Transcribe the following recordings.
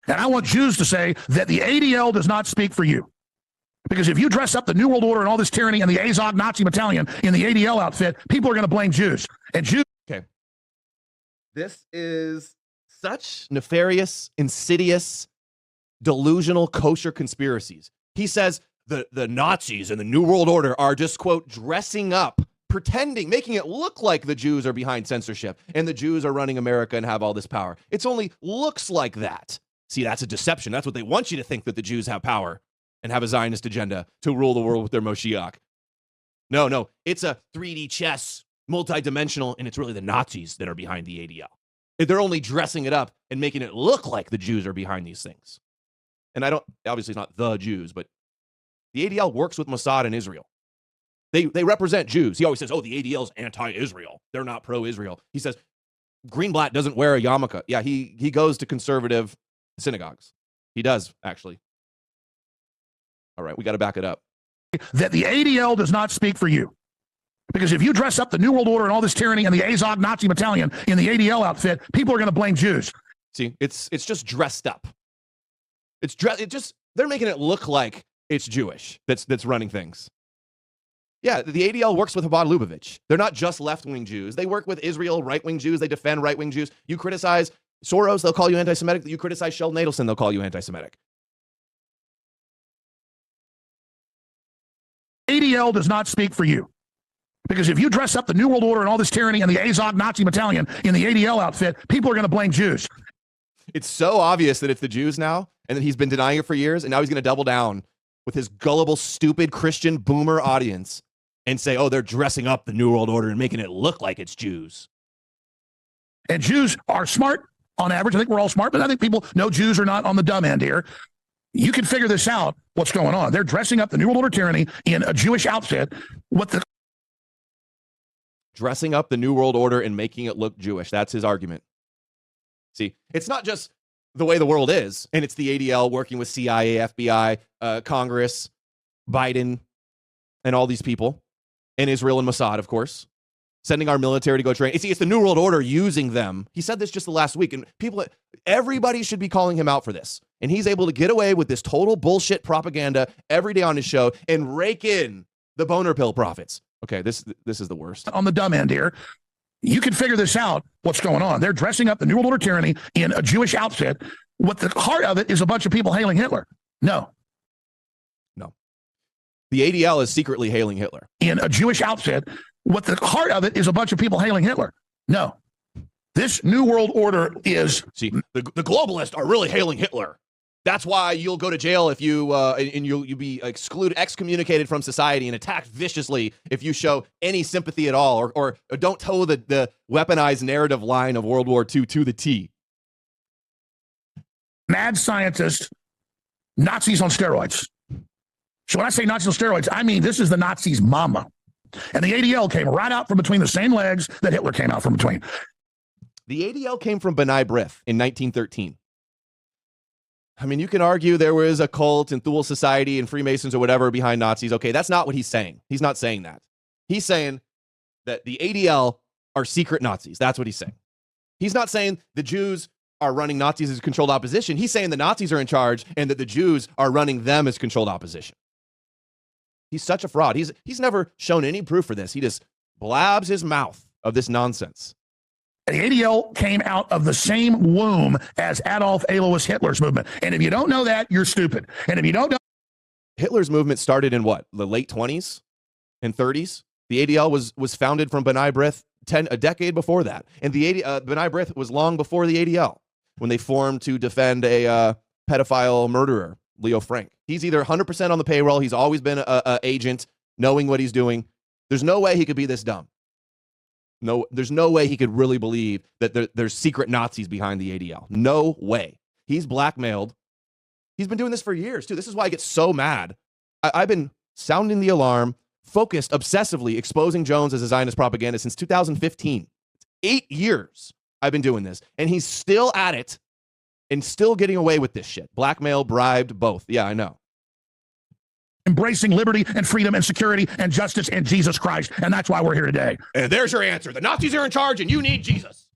And I want Jews to say that the ADL does not speak for you. Because if you dress up the New World Order and all this tyranny and the Azov Nazi battalion in the ADL outfit, people are going to blame Jews. And Jews... Okay. This is such nefarious, insidious, delusional, kosher conspiracies. He says the Nazis and the New World Order are just, quote, dressing up, pretending, making it look like the Jews are behind censorship and the Jews are running America and have all this power. It's only looks like that. See, that's a deception. That's what they want you to think, that the Jews have power and have a Zionist agenda to rule the world with their Moshiach. No, it's a 3D chess, multidimensional, and it's really the Nazis that are behind the ADL. They're only dressing it up and making it look like the Jews are behind these things. And obviously it's not the Jews, but the ADL works with Mossad in Israel. They represent Jews. He always says, oh, the ADL's anti-Israel. They're not pro-Israel. He says, Greenblatt doesn't wear a yarmulke. Yeah, he goes to conservative synagogues. He does, actually. All right, we got to back it up. That the ADL does not speak for you. Because if you dress up the New World Order and all this tyranny and the Azov Nazi battalion in the ADL outfit, people are going to blame Jews. See, it's just dressed up. They're making it look like it's Jewish that's running things. Yeah, the ADL works with Chabad Lubavitch. They're not just left-wing Jews. They work with Israel, right-wing Jews. They defend right-wing Jews. You criticize Soros, they'll call you anti-Semitic. You criticize Sheldon Adelson, they'll call you anti-Semitic. ADL does not speak for you. Because if you dress up the New World Order and all this tyranny and the Azov Nazi battalion in the ADL outfit, people are going to blame Jews. It's so obvious that it's the Jews now, and that he's been denying it for years, and now he's going to double down with his gullible, stupid Christian boomer audience and say, oh, they're dressing up the New World Order and making it look like it's Jews. And Jews are smart on average. I think we're all smart, but I think people know Jews are not on the dumb end here. You can figure this out, what's going on. They're dressing up the New World Order tyranny in a Jewish outfit. Dressing up the New World Order and making it look Jewish. That's his argument. See, it's not just the way the world is, and it's the ADL working with CIA, FBI, Congress, Biden, and all these people, and Israel and Mossad, of course, sending our military to go train. See, it's the New World Order using them. He said this just the last week, and everybody should be calling him out for this. And he's able to get away with this total bullshit propaganda every day on his show and rake in the boner pill profits. Okay, this is the worst. On the dumb end here, you can figure this out, what's going on. They're dressing up the New World Order tyranny in a Jewish outfit. What the heart of it is a bunch of people hailing Hitler. No. The ADL is secretly hailing Hitler. In a Jewish outfit. What the heart of it is a bunch of people hailing Hitler. No. This New World Order is... See, the globalists are really hailing Hitler. That's why you'll go to jail if you and you'll be excommunicated from society and attacked viciously if you show any sympathy at all, or don't toe the weaponized narrative line of World War II to the T. Mad scientists, Nazis on steroids. So when I say Nazis on steroids, I mean this is the Nazis' mama. And the ADL came right out from between the same legs that Hitler came out from between. The ADL came from B'nai B'rith in 1913. I mean, you can argue there was a cult and Thule Society and Freemasons or whatever behind Nazis. Okay, that's not what he's saying. He's not saying that. He's saying that the ADL are secret Nazis. That's what he's saying. He's not saying the Jews are running Nazis as controlled opposition. He's saying the Nazis are in charge and that the Jews are running them as controlled opposition. He's such a fraud. He's never shown any proof for this. He just blabs his mouth of this nonsense. The ADL came out of the same womb as Adolf Alois Hitler's movement. And if you don't know that, you're stupid. And if you don't know... Hitler's movement started in what? The late 20s and 30s? The ADL was founded from B'nai B'rith a decade before that. And the B'nai B'rith was long before the ADL when they formed to defend a pedophile murderer, Leo Frank. He's either 100% on the payroll. He's always been an agent, knowing what he's doing. There's no way he could be this dumb. No, there's no way he could really believe that there's secret Nazis behind the ADL. No way. He's blackmailed. He's been doing this for years, too. This is why I get so mad. I've been sounding the alarm, focused, obsessively exposing Jones as a Zionist propaganda since 2015. 8 years I've been doing this, and he's still at it and still getting away with this shit. Blackmail, bribed, both. Yeah, I know. Embracing liberty and freedom and security and justice and Jesus Christ. And that's why we're here today. And there's your answer. The Nazis are in charge and you need Jesus.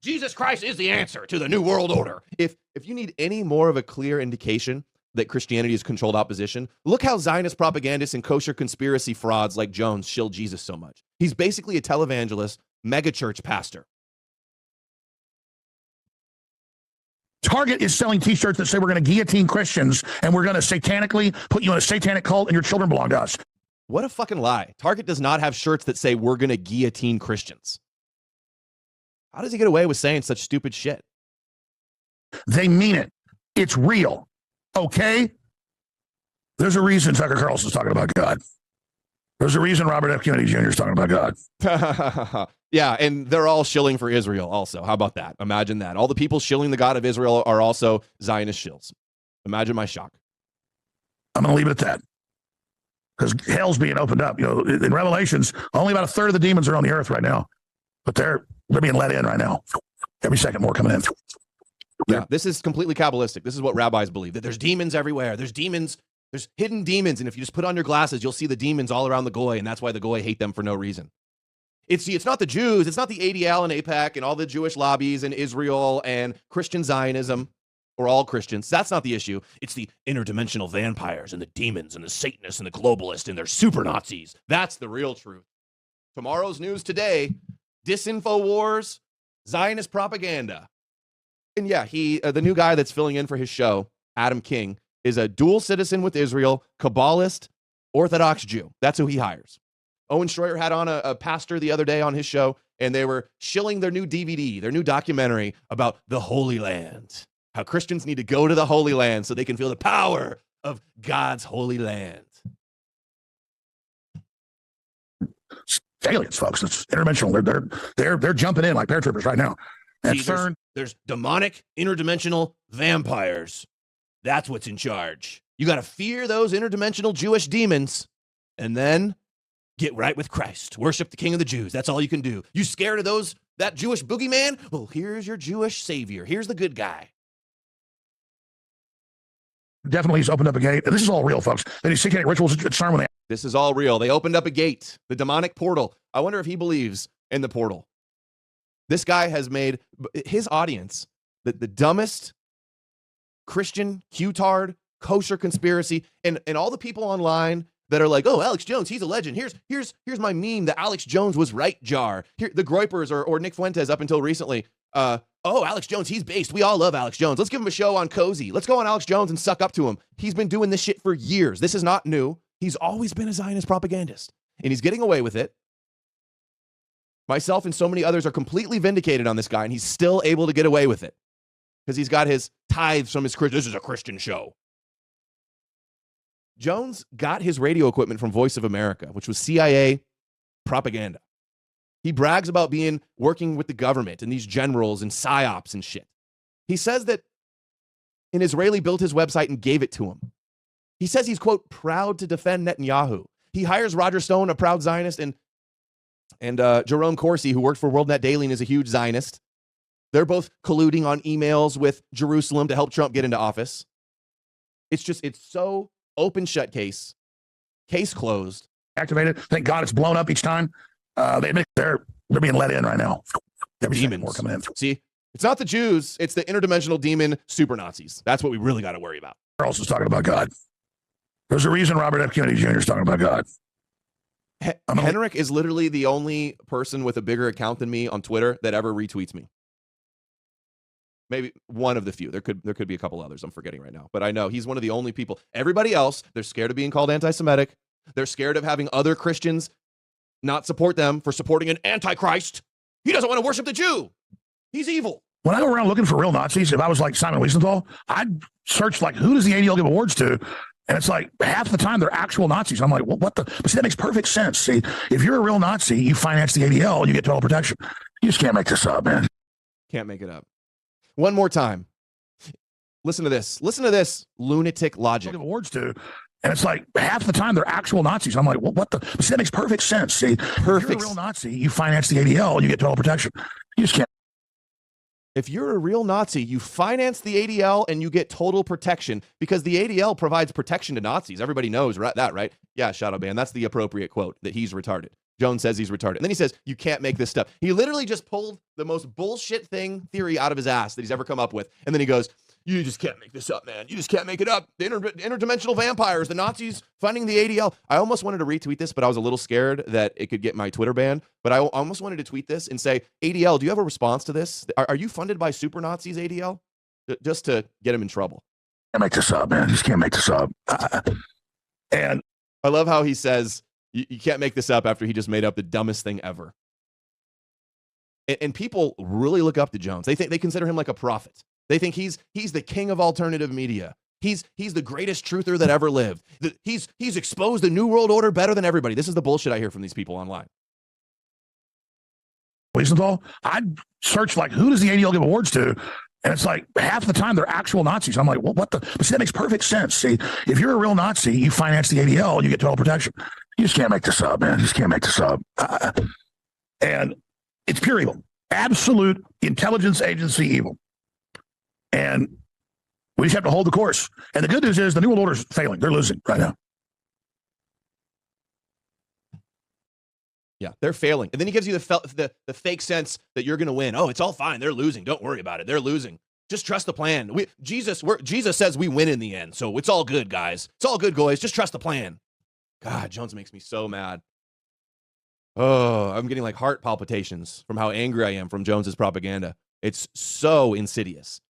Jesus Christ is the answer to the New World Order. If you need any more of a clear indication that Christianity is controlled opposition, look how Zionist propagandists and kosher conspiracy frauds like Jones shill Jesus so much. He's basically a televangelist, megachurch pastor. Target is selling T-shirts that say we're going to guillotine Christians and we're going to satanically put you in a satanic cult and your children belong to us. What a fucking lie. Target does not have shirts that say we're going to guillotine Christians. How does he get away with saying such stupid shit? They mean it. It's real. Okay? There's a reason Tucker Carlson's talking about God. There's a reason Robert F. Kennedy Jr. is talking about God. Yeah, and they're all shilling for Israel also. How about that? Imagine that. All the people shilling the God of Israel are also Zionist shills. Imagine my shock. I'm going to leave it at that. Because hell's being opened up. You know, in Revelations, only about a third of the demons are on the earth right now. But they're being let in right now. Every second more coming in. Yeah, this is completely Kabbalistic. This is what rabbis believe, that there's demons everywhere. There's demons. There's hidden demons. And if you just put on your glasses, you'll see the demons all around the goy. And that's why the goy hate them for no reason. It's not the Jews. It's not the ADL and AIPAC and all the Jewish lobbies and Israel and Christian Zionism or all Christians. That's not the issue. It's the interdimensional vampires and the demons and the Satanists and the globalists and their super Nazis. That's the real truth. Tomorrow's news today, disinfo wars, Zionist propaganda. And yeah, the new guy that's filling in for his show, Adam King, is a dual citizen with Israel, Kabbalist, Orthodox Jew. That's who he hires. Owen Schroyer had on a pastor the other day on his show, and they were shilling their new DVD, their new documentary about the Holy Land, how Christians need to go to the Holy Land so they can feel the power of God's Holy Land. It's aliens, folks. It's interdimensional. They're jumping in like paratroopers right now. And see, there's demonic interdimensional vampires. That's what's in charge. You got to fear those interdimensional Jewish demons, and then get right with Christ. Worship the King of the Jews. That's all you can do. You scared of that Jewish boogeyman? Well, here's your Jewish savior. Here's the good guy. Definitely he's opened up a gate. This is all real, folks. That these satanic rituals at CERN when This is all real. They opened up a gate, the demonic portal. I wonder if he believes in the portal. This guy has made his audience the dumbest Christian, Q-tard, kosher conspiracy, and all the people online that are like, oh, Alex Jones, he's a legend. Here's my meme that Alex Jones was right jar. Here, the Groypers or Nick Fuentes up until recently. Oh, Alex Jones, he's based. We all love Alex Jones. Let's give him a show on Cozy. Let's go on Alex Jones and suck up to him. He's been doing this shit for years. This is not new. He's always been a Zionist propagandist, and he's getting away with it. Myself and so many others are completely vindicated on this guy, and he's still able to get away with it because he's got his tithes from his Christian. This is a Christian show. Jones got his radio equipment from Voice of America, which was CIA propaganda. He brags about working with the government and these generals and psyops and shit. He says that an Israeli built his website and gave it to him. He says he's, quote, proud to defend Netanyahu. He hires Roger Stone, a proud Zionist, and Jerome Corsi, who worked for WorldNet Daily and is a huge Zionist. They're both colluding on emails with Jerusalem to help Trump get into office. It's so open shut case closed. Activated. Thank God it's blown up each time. They admit they're being let in right now. Demons. More coming in. See, it's not the Jews. It's the interdimensional demon super Nazis. That's what we really got to worry about. Carlson's talking about God. There's a reason Robert F. Kennedy Jr. is talking about God. Henrik is literally the only person with a bigger account than me on Twitter that ever retweets me. Maybe one of the few. There could be a couple others I'm forgetting right now. But I know he's one of the only people. Everybody else, they're scared of being called anti-Semitic. They're scared of having other Christians not support them for supporting an antichrist. He doesn't want to worship the Jew. He's evil. When I go around looking for real Nazis, if I was like Simon Wiesenthal, I'd search like, who does the ADL give awards to? And it's like half the time they're actual Nazis. I'm like, well, what the? But see, that makes perfect sense. See, if you're a real Nazi, you finance the ADL and you get total protection. You just can't make this up, man. Can't make it up. One more time. Listen to this. Listen to this lunatic logic. Give awards to. And it's like half the time they're actual Nazis. I'm like, well, what the? But see, that makes perfect sense. See, if you're a real Nazi, you finance the ADL and you get total protection. You just can't. If you're a real Nazi, you finance the ADL and you get total protection because the ADL provides protection to Nazis. Everybody knows that, right? Yeah, Shadow Band. That's the appropriate quote, that he's retarded. Jones says he's retarded. And then he says, you can't make this stuff. He literally just pulled the most bullshit theory out of his ass that he's ever come up with. And then he goes, you just can't make this up, man. You just can't make it up. The interdimensional vampires, the Nazis funding the ADL. I almost wanted to retweet this, but I was a little scared that it could get my Twitter banned. But I almost wanted to tweet this and say, ADL, do you have a response to this? Are you funded by super Nazis, ADL? Just to get him in trouble. Can't make this up, man. Just can't make this up. And I love how he says, you can't make this up after he just made up the dumbest thing ever. And people really look up to Jones. They consider him like a prophet. They think he's the king of alternative media. He's the greatest truther that ever lived. He's exposed the New World Order better than everybody. This is the bullshit I hear from these people online. Wiesenthal, I'd search like, who does the ADL give awards to? And it's like half the time they're actual Nazis. I'm like, well, what the? But see, that makes perfect sense. See, if you're a real Nazi, you finance the ADL and you get total protection. You just can't make this up, man. You just can't make this up. And it's pure evil. Absolute intelligence agency evil. And we just have to hold the course. And the good news is the New World Order is failing. They're losing right now. Yeah, they're failing. And then he gives you the fake sense that you're going to win. Oh, it's all fine. They're losing. Don't worry about it. They're losing. Just trust the plan. Jesus says we win in the end. So it's all good, guys. It's all good, guys. Just trust the plan. God, Jones makes me so mad. Oh, I'm getting like heart palpitations from how angry I am from Jones's propaganda. It's so insidious.